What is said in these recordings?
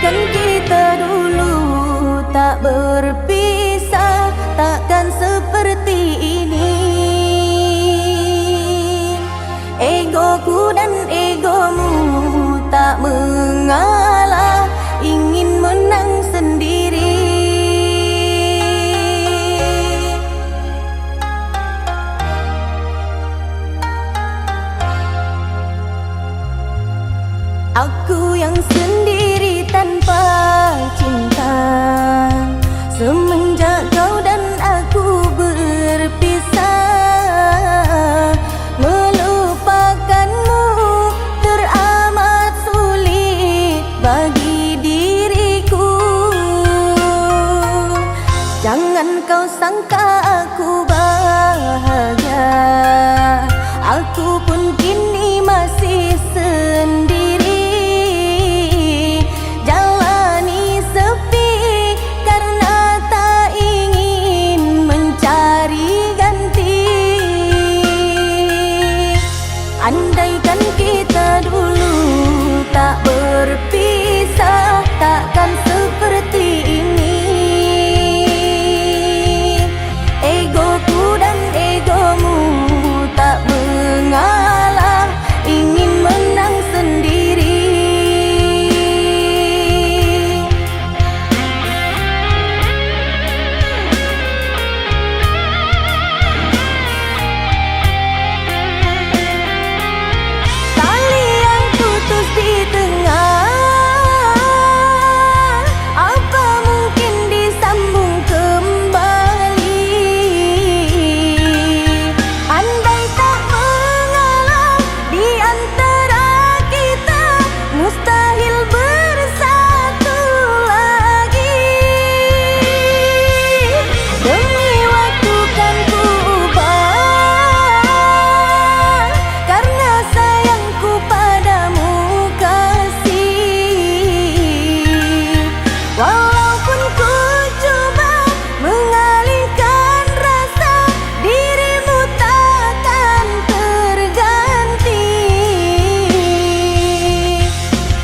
Andaikan kita dulu tak berpisah, takkan seperti ini. Egoku dan egomu tak mengalah, ingin menang sendiri. Aku yang sendiri tanpa cinta, semenjak kau dan aku berpisah. Melupakanmu teramat sulit bagi diriku. Jangan kau sangka aku bahagia, aku pun kini masih sendiri. Andaikan kita dulu tak berpisah, takkan seperti ini. Egoku dan egomu tak mengalah, ingin menang sendiri.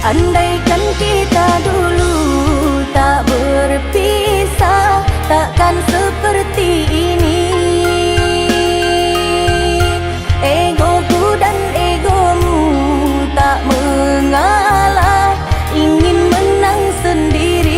Andaikan kita dulu tak berpisah, takkan seperti ini. Egoku dan egomu tak mengalah, ingin menang sendiri.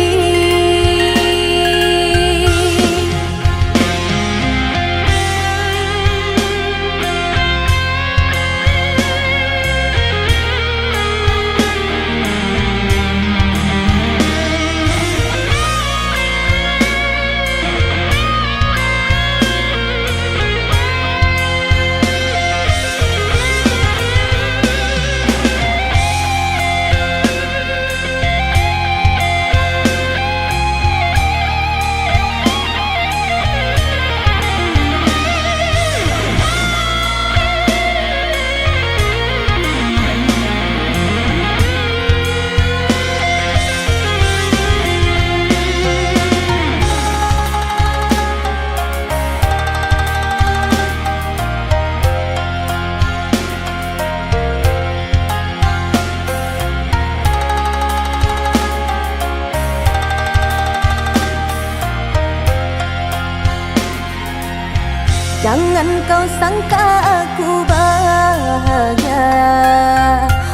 Jangan kau sangka aku bahagia,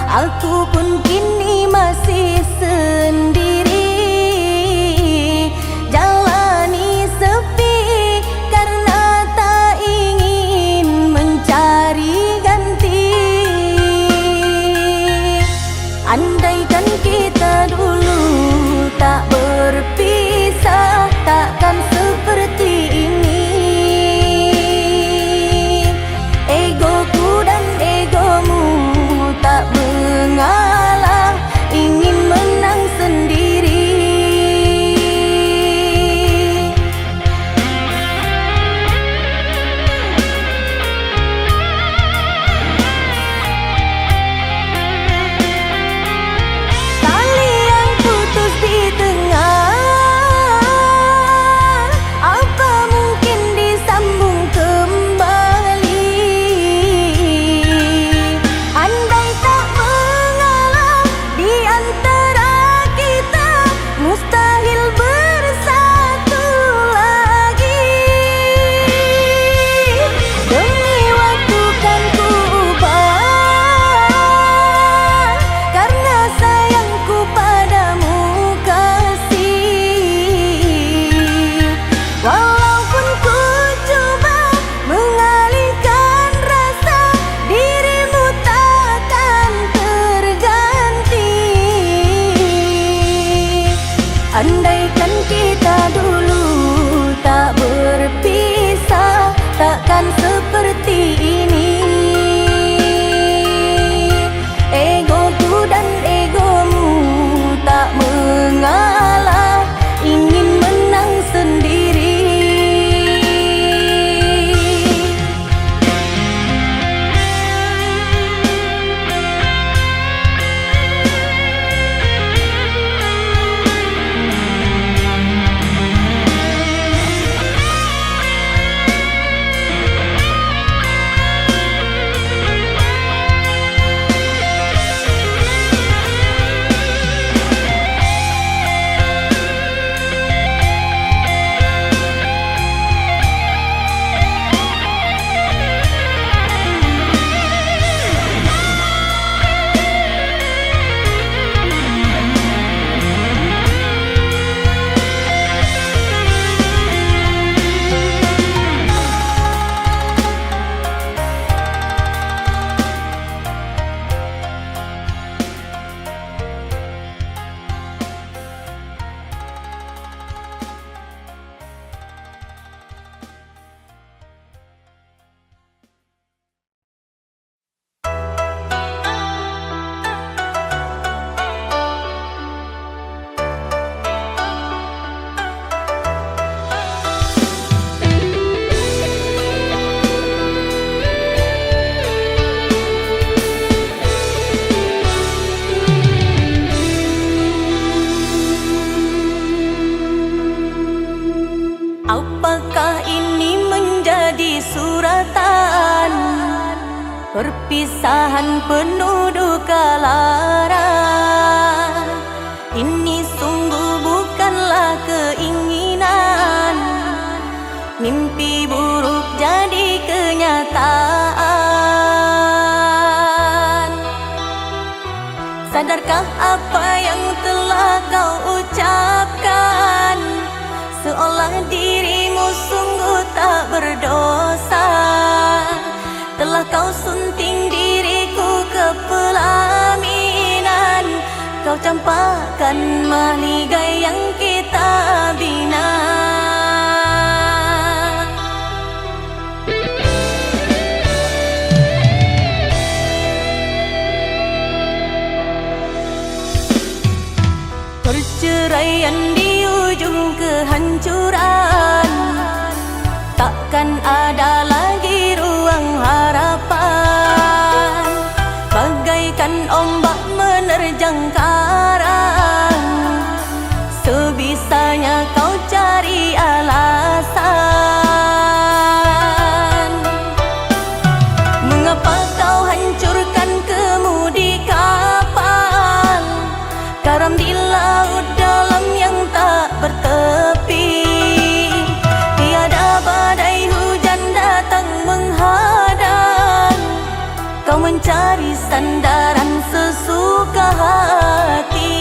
aku pun kini masih sendiri. Jalani sepi karena tak ingin mencari ganti. Andaikan kita dulu tak berpisah, takkan seperti ini. Egoku dan egomu Andaikan kita dulu tak berpisah, takkan seperti ini. Egoku dan egomu tak mengalah, ingin menang sendiri. Apakah ini menjadi suratan perpisahan penuh duka lara? Ini sungguh bukanlah keinginan, mimpi buruk jadi kenyataan. Sadarkah apa yang telah kau ucapkan? Seolah dirimu sungguh tak berdosa. Telah kau sunting diriku ke pelaminan, kau campakkan mahligai yang kita bina. Perceraian di ujung kehancuran, takkan ada lagi ruang harapan. Bagaikan ombak menerjang karang, sebisanya kau cari alasan. Mengapa kau hancurkan kemudi kapal, karam di laut dalam yang tak bertepi? Tiada badai hujan datang menghadang, kau mencari sandaran sesuka hati.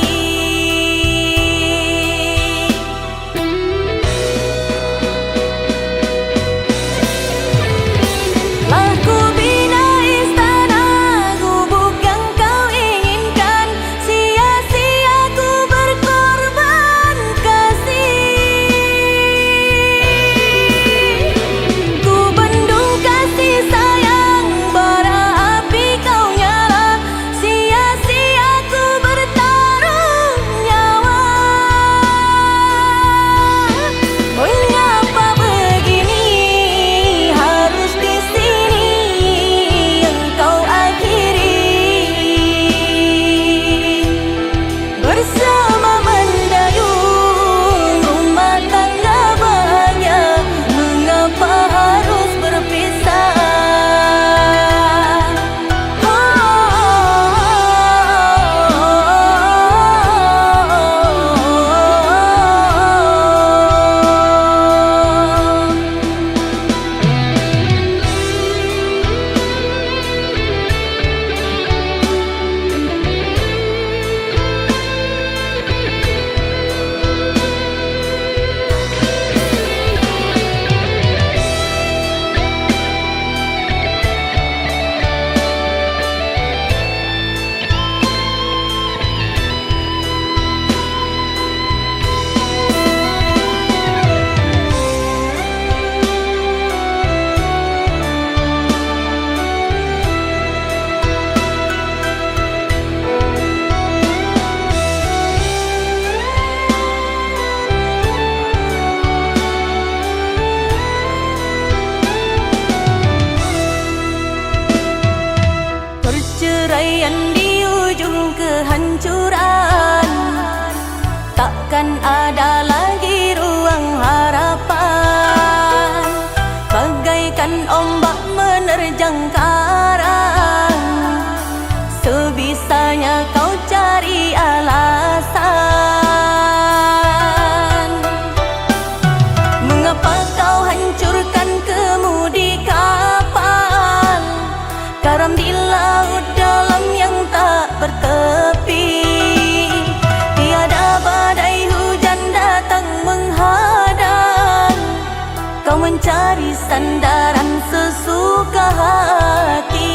Sia-sia ku Kedamaian di ujung kehancuran, takkan ada lagi ruang harapan. Bagaikan ombak menerjang karang, sebisanya kau cari alasan. Mengapa kau hancurkan kemudi kapal, karam di laut dalam yang tak bertepi. Tiada badai hujan datang menghadang, kau mencari sandaran sesuka hati.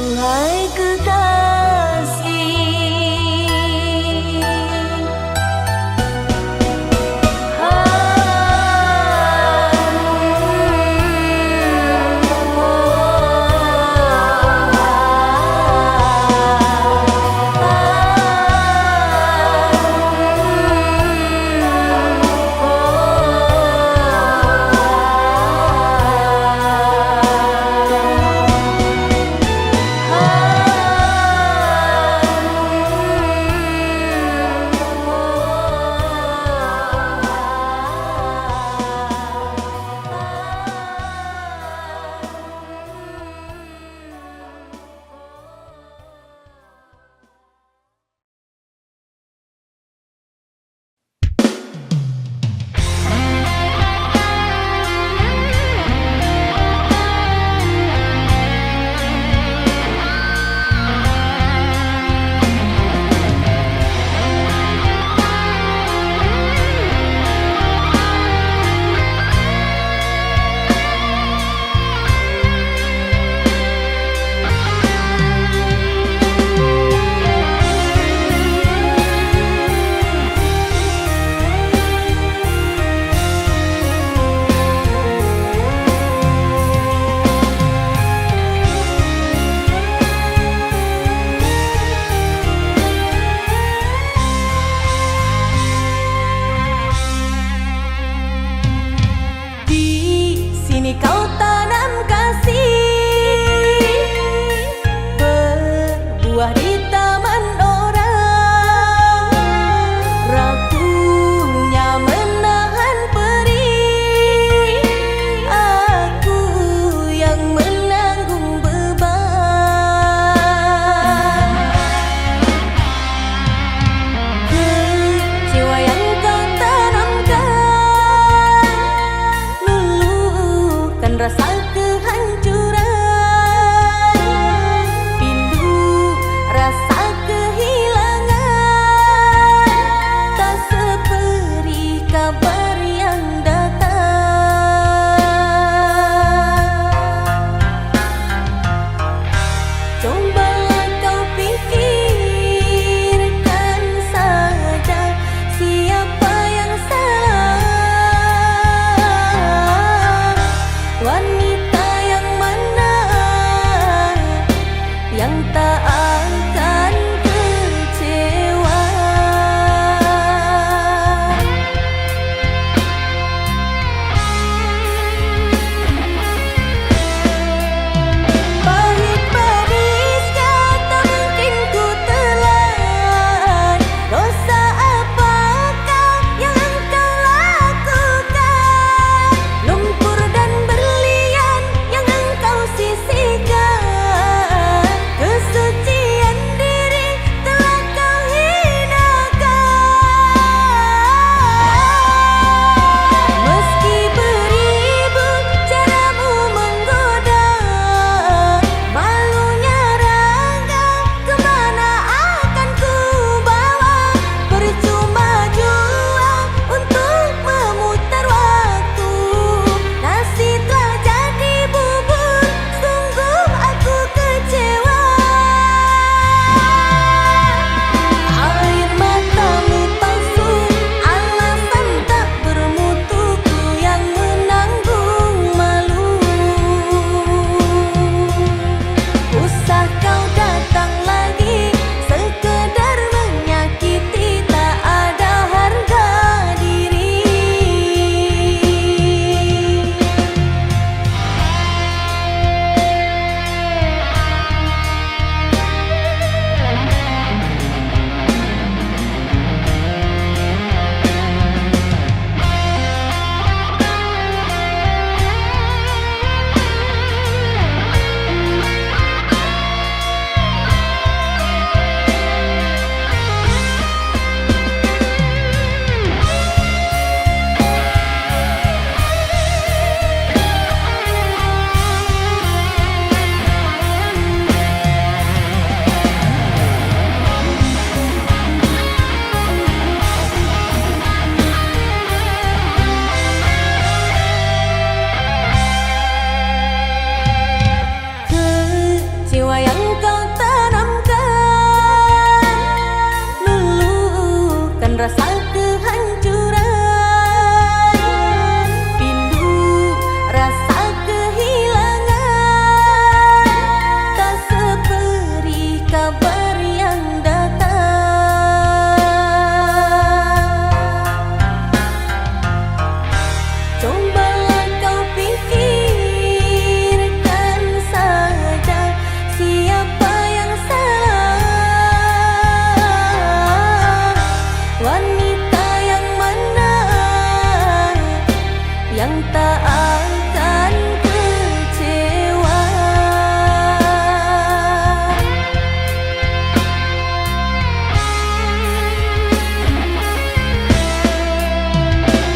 Duhai kekasih, rasa kehancuran, pilu rasa kehilangan, tak seperti kabar yang datang. Cobalah kau pikirkan saja siapa yang salah, wanita yang mana yang tak akan kecewa.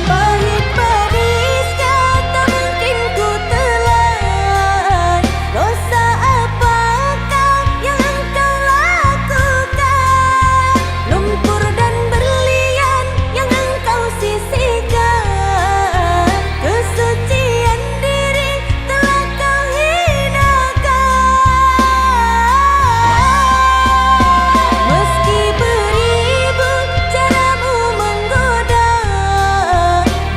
Pahit pedisnya tak mungkin ku telan, dosa apakah yang engkau lakukan, lumpur dan berlian yang engkau sisihkan, kesucian diri telah kau hinakan. Meski beribu caramu menggoda,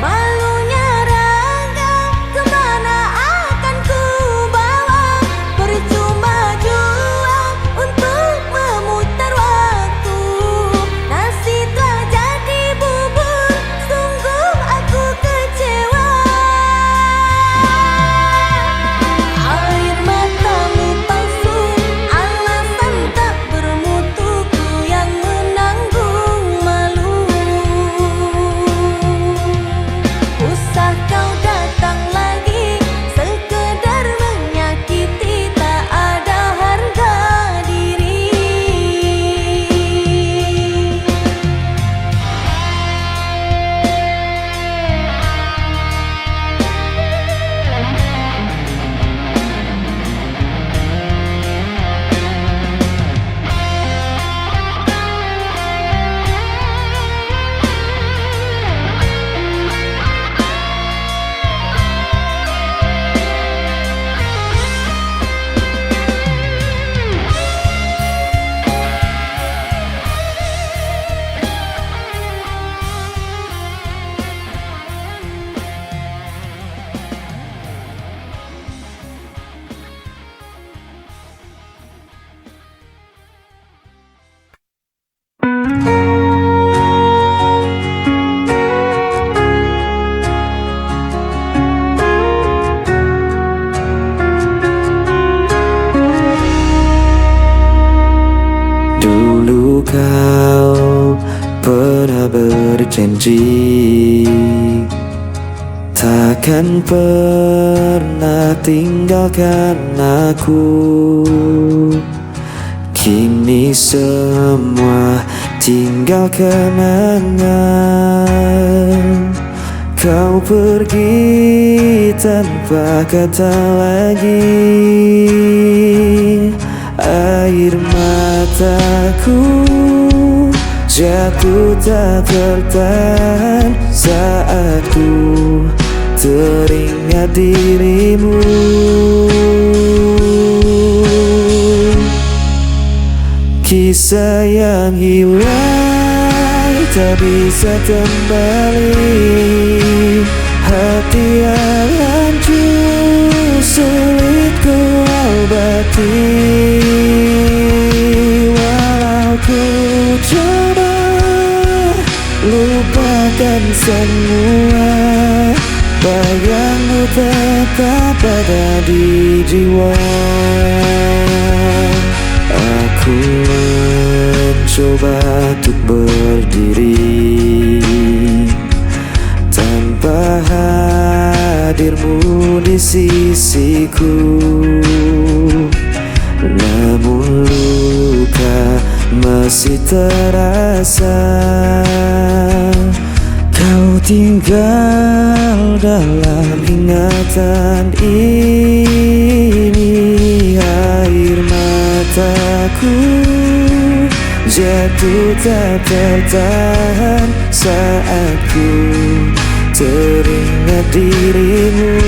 malunya raga kemana akan ku bawa, percuma jua untuk memutar waktu, nasi telah jadi bubur, sungguh aku kecewa. Air matamu palsu, alasan tak bermutuku yang menanggung malu. Usah kau datang lagi, sekedar menyakiti, tak ada harga diri. Dulu kau pernah berjanji takkan pernah tinggalkan aku. Kini semua tinggal kenangan. Kau pergi tanpa kata lagi. Air mataku jatuh tak tertahan saat ku teringat dirimu. Kisah yang hilang tak bisa kembali, hati yang hancur sulit ku obati. Walau ku coba lupakan semua, bayangmu tetap ada di jiwa. Aku mencoba untuk berdiri tanpa hadirmu di sisiku, namun luka masih terasa. Kau tinggal dalam ingatan ini. Air mataku jatuh tak tertahan saat ku teringat dirimu.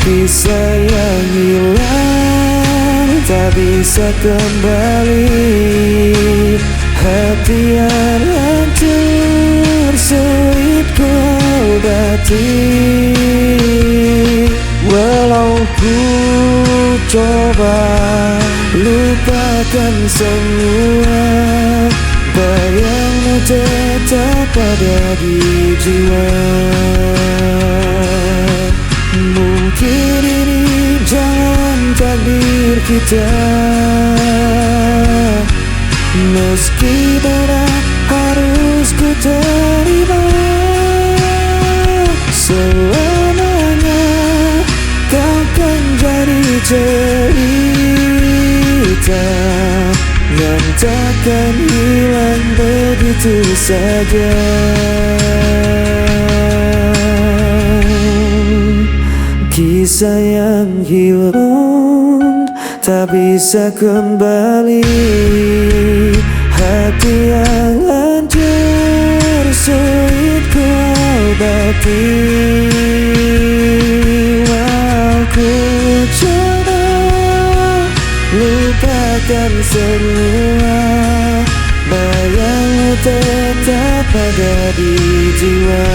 Kisah yang hilang tak bisa kembali. Hati yang hancur sulit ku obati. Walau ku coba lupakan semua, bayangmu tetap ada di jiwa. Mungkin ini jalan takdir kita, meski berat harus ku terima. Selamanya kau kan jadi cerita yang takkan hilang begitu saja. Kisah yang hilang tak bisa kembali. Hati yang hancur sulit ku obati. Walau ku coba lupakan semua, bayangmu tetap ada di jiwa.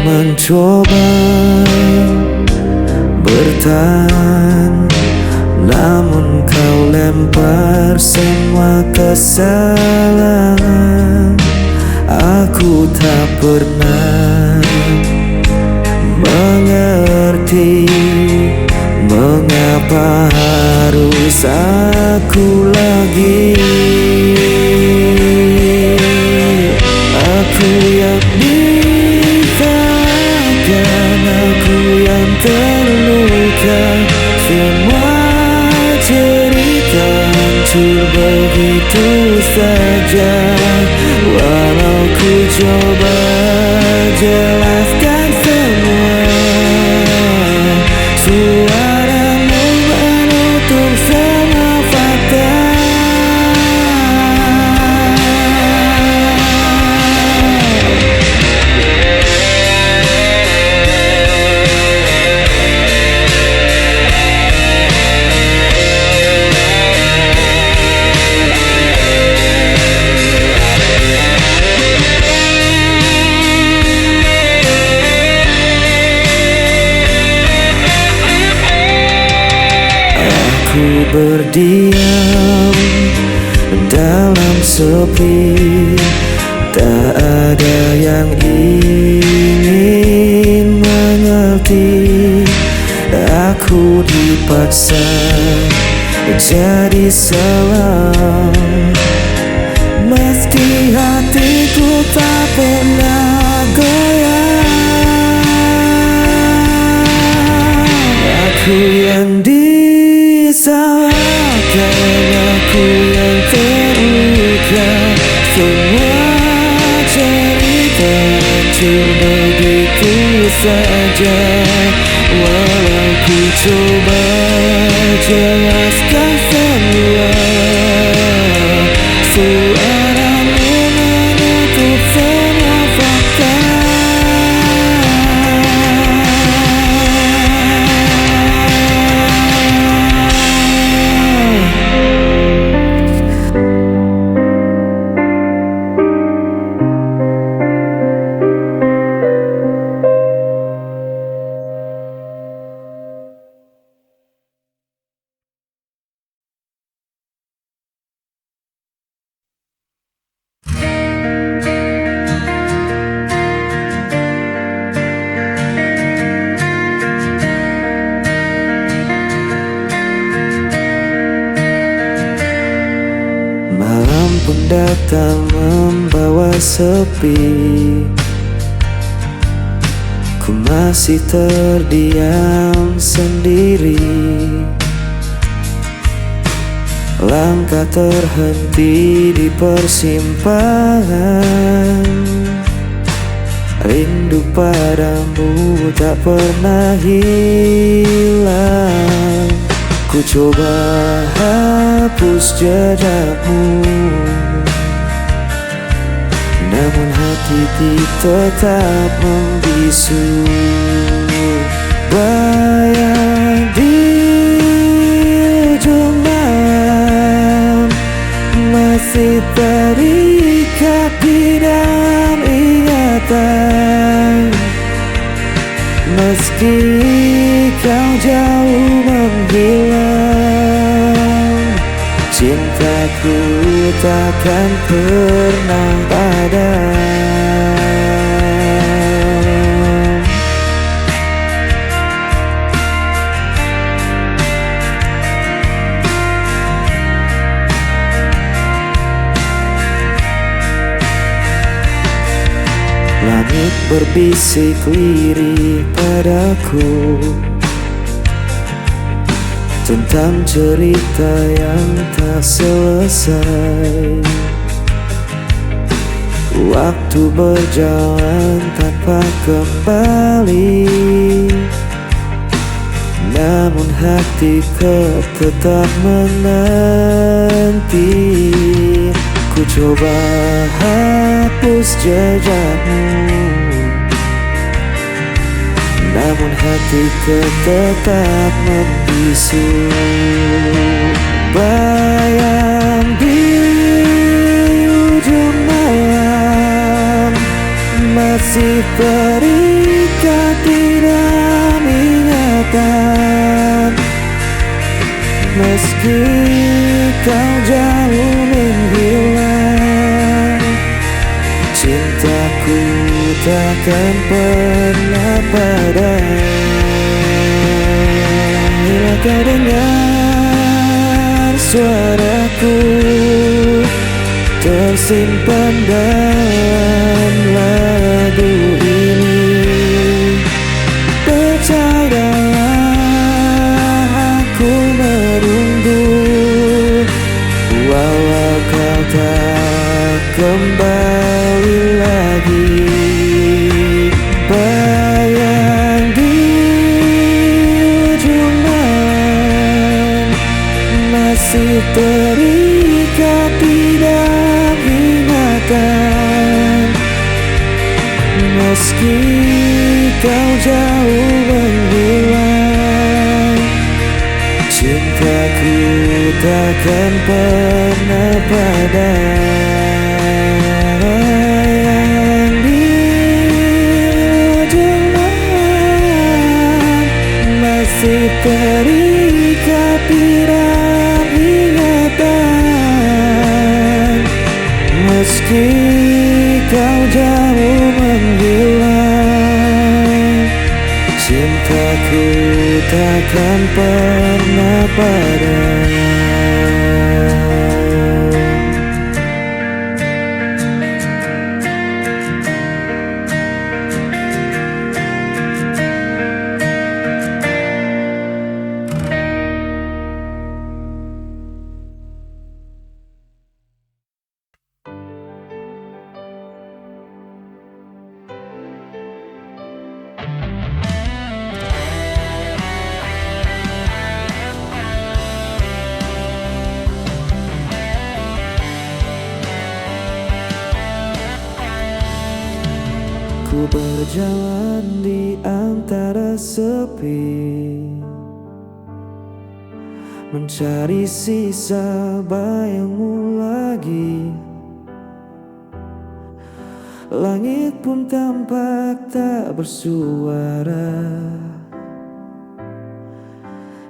Mencoba bertahan, namun kau lempar semua kesalahan. Aku tak pernah mengerti mengapa harus aku lagi. Aku yang aku yang terluka, semua cerita hancur begitu saja. Walau ku coba jelaskan semua, suaramu menutup semua fakta. Aku berdiam dalam sepi, tak ada yang ingin mengerti. Aku dipaksa jadi selam, meski hatiku tak pernah goyah. Aku yang disalahkan, aku yang terluka, semua cerita hancur begitu saja. Walau ku coba jelaskan semua, pun datang membawa sepi, ku masih terdiam sendiri. Langkah terhenti di persimpangan, rindu padamu tak pernah hilang. Ku coba hapus jejakmu, namun hati tetap membisu. Bayang di ujung malam masih terikat di dalam ingatan. Meski kau jauh menghilang, cintaku takkan pernah padam. Langit berbisik lirik padaku tentang cerita yang tak selesai. Waktu berjalan tanpa kembali, namun hatiku tetap menanti. Ku coba hapus jejakmu, namun hatiku tetap membisu. Bayang di ujung malam masih terikat di dalam ingatan. Meski kau jauh menghilang, cintaku takkan pernah padam. Bila kau dengar suaraku tersimpan dalam lagu ini, percayalah aku menunggu, walau kau tak kembali lagi. Bayang di ujung malam masih terikat di dalam ingatan. Meski kau jauh menghilang, cintaku takkan pernah padam. Masih terikat di dalam ingatan. Meski kau jauh menghilang, cintaku takkan pernah padam. Ku berjalan di antara sepi, mencari sisa bayangmu lagi. Langit pun tampak tak bersuara,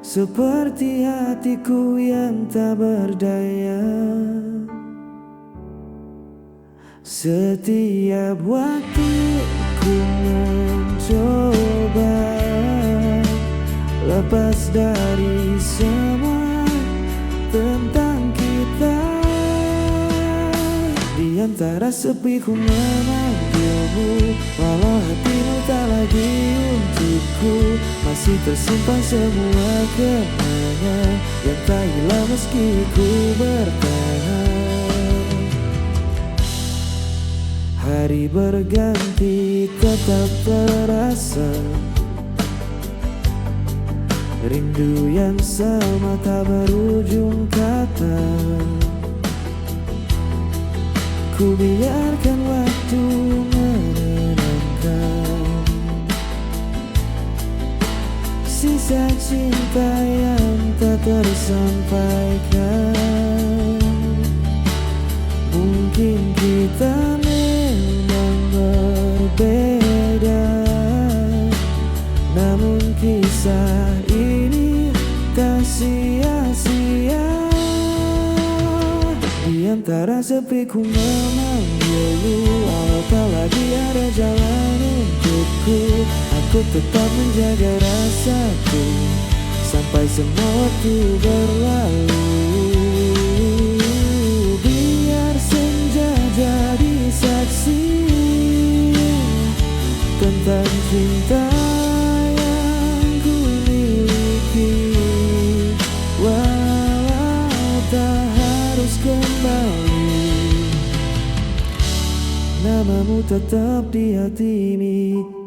seperti hatiku yang tak berdaya. Setiap waktu ku mencoba lepas dari semua tentang kita, antara sepi ku memanggilmu, walau hatimu tak lagi untukku. Masih tersimpan semua kenangan yang tak hilang meski ku bertahan. Hari berganti tetap terasa, rindu yang sama tak berujung kata. Ku biarkan waktu menenangkan sisa cinta yang tak tersampaikan. Mungkin kita memang berbeda, namun kisah ini tak sia-sia. Di antara sepi ku memanggilmu, walau tak lagi ada jalan untukku. Aku tetap menjaga rasaku sampai semua waktu berlalu. Biar senja jadi saksi tentang cinta yang ku miliki, walau tak harus kembali. Namamu tetap di hati ini.